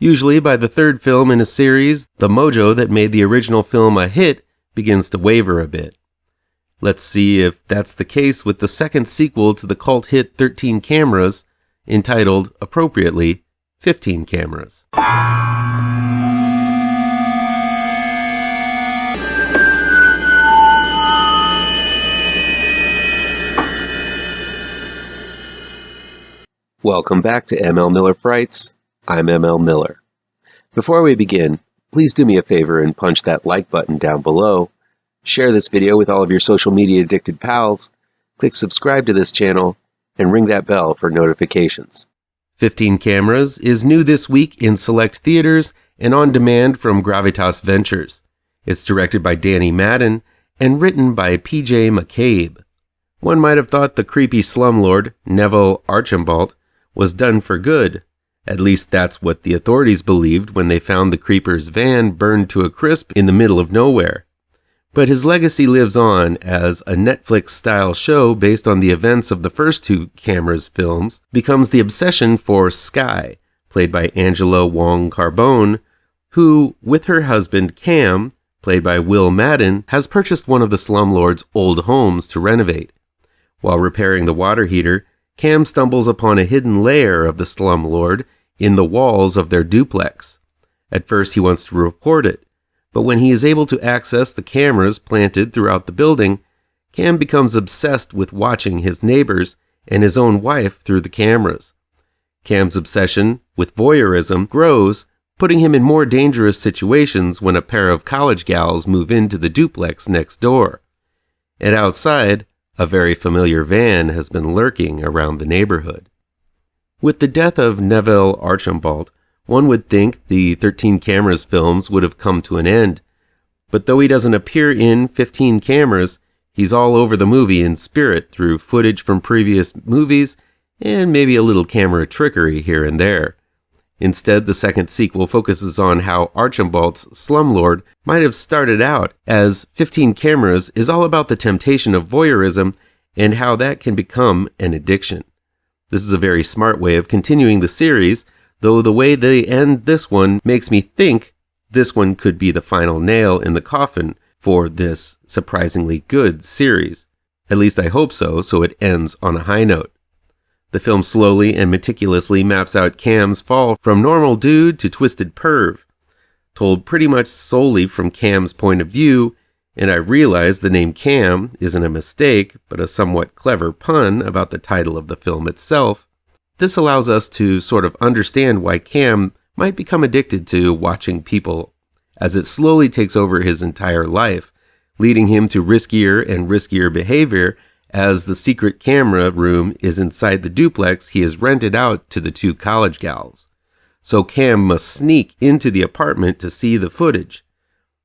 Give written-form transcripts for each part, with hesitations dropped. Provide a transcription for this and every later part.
Usually by the third film in a series, the mojo that made the original film a hit begins to waver a bit. Let's see if that's the case with the second sequel to the cult hit 13 Cameras, entitled, appropriately, 15 Cameras. Welcome back to ML Miller Frights. I'm ML Miller. Before we begin, please do me a favor and punch that like button down below. Share this video with all of your social media addicted pals. Click subscribe to this channel and ring that bell for notifications. 15 Cameras is new this week in select theaters and on demand from Gravitas Ventures. It's directed by Madden and written by PJ McCabe. One might have thought the creepy slumlord, Neville Archambault, was done for good. At least that's what the authorities believed when they found the creeper's van burned to a crisp in the middle of nowhere. But his legacy lives on as a Netflix-style show based on the events of the first two Cameras films becomes the obsession for Skye, played by Angela Wong Carbone, who, with her husband Cam, played by Will Madden, has purchased one of the slumlord's old homes to renovate. While repairing the water heater, Cam stumbles upon a hidden lair of the slumlord in the walls of their duplex. At first he wants to report it, but when he is able to access the cameras planted throughout the building, Cam becomes obsessed with watching his neighbors and his own wife through the cameras. Cam's obsession with voyeurism grows, putting him in more dangerous situations when a pair of college gals move into the duplex next door. And outside, a very familiar van has been lurking around the neighborhood. With the death of Neville Archambault, one would think the 13 Cameras films would have come to an end. But though he doesn't appear in 15 Cameras, he's all over the movie in spirit through footage from previous movies and maybe a little camera trickery here and there. Instead, the second sequel focuses on how Archambault's slumlord might have started out, as 15 Cameras is all about the temptation of voyeurism and how that can become an addiction. This is a very smart way of continuing the series, though the way they end this one makes me think this one could be the final nail in the coffin for this surprisingly good series. At least I hope so it ends on a high note. The film slowly and meticulously maps out Cam's fall from normal dude to twisted perv, told pretty much solely from Cam's point of view, and I realize the name Cam isn't a mistake, but a somewhat clever pun about the title of the film itself. This allows us to sort of understand why Cam might become addicted to watching people, as it slowly takes over his entire life, leading him to riskier and riskier behavior as the secret camera room is inside the duplex he has rented out to the two college gals. So Cam must sneak into the apartment to see the footage.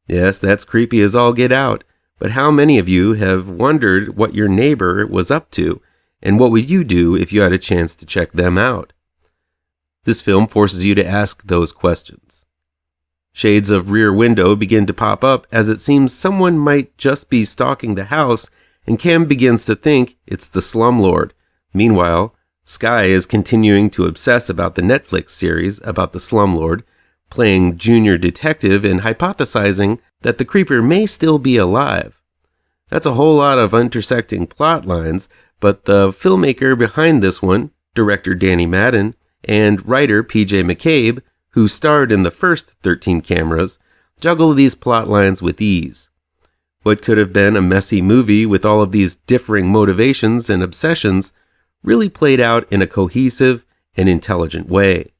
Yes, that's creepy as all get out, but how many of you have wondered what your neighbor was up to, and what would you do if you had a chance to check them out? This film forces you to ask those questions. Shades of Rear Window begin to pop up as it seems someone might just be stalking the house, and Cam begins to think it's the slumlord. Meanwhile, Skye is continuing to obsess about the Netflix series about the slumlord, playing junior detective and hypothesizing that the creeper may still be alive. That's a whole lot of intersecting plot lines, but the filmmaker behind this one, director Madden, and writer PJ McCabe, who starred in the first 13 Cameras, juggle these plot lines with ease. What could have been a messy movie with all of these differing motivations and obsessions really played out in a cohesive and intelligent way.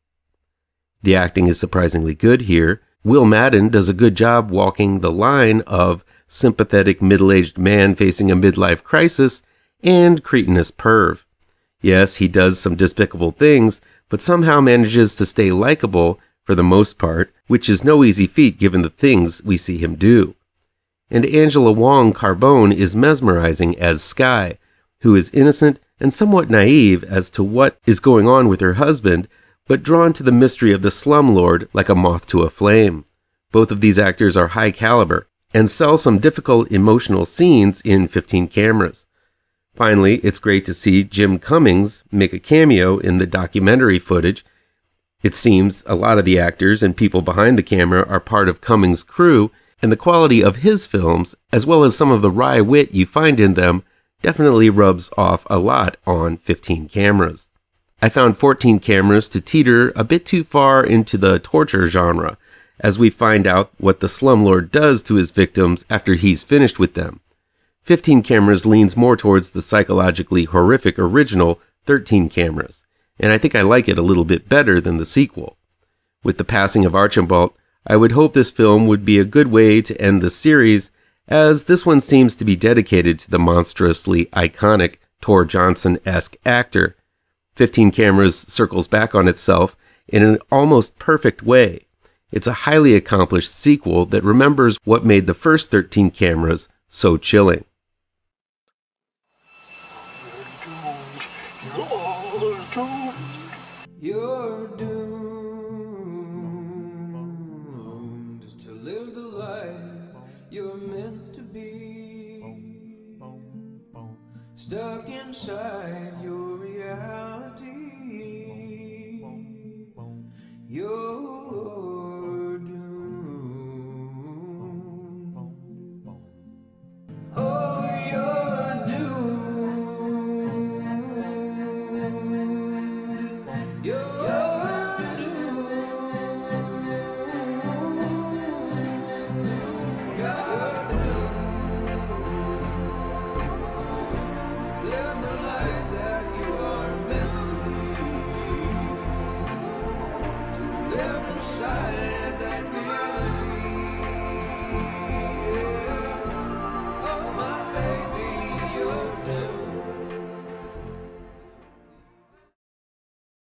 The acting is surprisingly good here. Will Madden does a good job walking the line of sympathetic middle-aged man facing a midlife crisis and cretinous perv. Yes, he does some despicable things, but somehow manages to stay likable for the most part, which is no easy feat given the things we see him do. And Angela Wong Carbone is mesmerizing as Skye, who is innocent and somewhat naive as to what is going on with her husband, but drawn to the mystery of the slumlord like a moth to a flame. Both of these actors are high caliber and sell some difficult emotional scenes in 15 Cameras. Finally, it's great to see Jim Cummings make a cameo in the documentary footage, It seems a lot of the actors and people behind the camera are part of Cummings' crew, and the quality of his films, as well as some of the wry wit you find in them, definitely rubs off a lot on 15 Cameras. I found 14 Cameras to teeter a bit too far into the torture genre, as we find out what the slumlord does to his victims after he's finished with them. 15 Cameras leans more towards the psychologically horrific original 13 Cameras, and I think I like it a little bit better than the sequel. With the passing of Archambault, I would hope this film would be a good way to end the series, as this one seems to be dedicated to the monstrously iconic Tor Johnson-esque actor. 15 Cameras circles back on itself in an almost perfect way. It's a highly accomplished sequel that remembers what made the first 13 Cameras so chilling. You're doomed to live the life you're meant to be, stuck inside your reality. You're